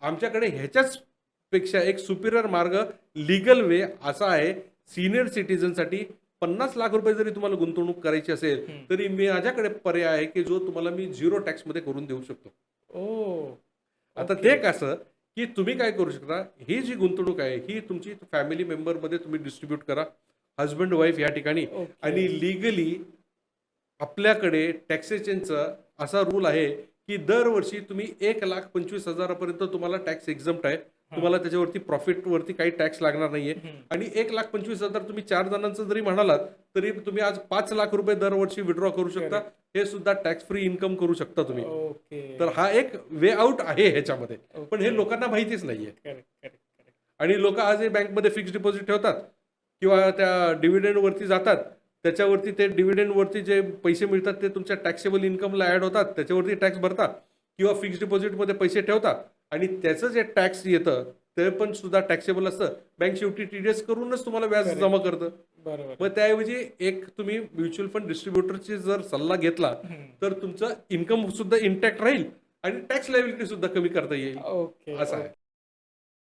आमच्याकडे ह्याच्याच पेक्षा एक सुपिरियर मार्ग लीगल वे असा आहे. सीनियर सिटीजनसाठी 50 लाख रुपये जरी तुम्हाला गुंतवणूक करायची असेल, हं. तरी माझ्याकडे पर्याय आहे, की जो तुम्हाला मी 0 टॅक्समध्ये करून देऊ शकतो. ओह! आता ओके. ते कसं, की तुम्ही काय करू शकता, ही जी गुंतवणूक आहे, ही तुमची फॅमिली मेंबरमध्ये तुम्ही डिस्ट्रिब्यूट करा. हसबंड, वाईफ या ठिकाणी ओके. आणि लीगली आपल्याकडे टॅक्सेशनचा असा रूल आहे, की दरवर्षी तुम्ही 1,25,000 पर्यंत तुम्हाला टॅक्स एक्झम्प्ट आहे. हां. तुम्हाला त्याच्यावरती प्रॉफिटवरती काही टॅक्स लागणार नाहीये हं. आणि 1,25,000 तुम्ही 4 जणांचं जरी म्हणालात, तरी तुम्ही आज 5 लाख रुपये दरवर्षी विथड्रॉ करू शकता. करेक्ट. हे सुद्धा टॅक्स फ्री इन्कम करू शकता तुम्ही. ओके. तर हा एक वे आउट आहे ह्याच्यामध्ये. पण हे ओके. लोकांना माहितीच नाहीये. Correct, correct, correct. आणि लोकं आजही बँकमध्ये फिक्स्ड डिपॉझिट ठेवतात किंवा त्या डिव्हिडंडवरती जातात. त्याच्यावरती ते डिव्हिडंडवरती जे पैसे मिळतात ते तुमच्या टॅक्सेबल इन्कमला ॲड होतात. त्याच्यावरती टॅक्स भरता किंवा फिक्स्ड डिपॉझिटमध्ये पैसे ठेवता आणि त्याचं जे टॅक्स येतं ते पण सुद्धा टॅक्सेबल असतं. बँक शेवटी टीडीएस करूनच तुम्हाला व्याज करेक्ट. जमा करतं. बरोबर. मग त्याऐवजी एक तुम्ही म्युच्युअल फंड डिस्ट्रिब्युटरची जर सल्ला घेतला, हं. तर तुमचं इन्कम सुद्धा इंटॅक्ट राहील आणि टॅक्स लायबिलिटी सुद्धा कमी करता येईल. ओके. असं आहे.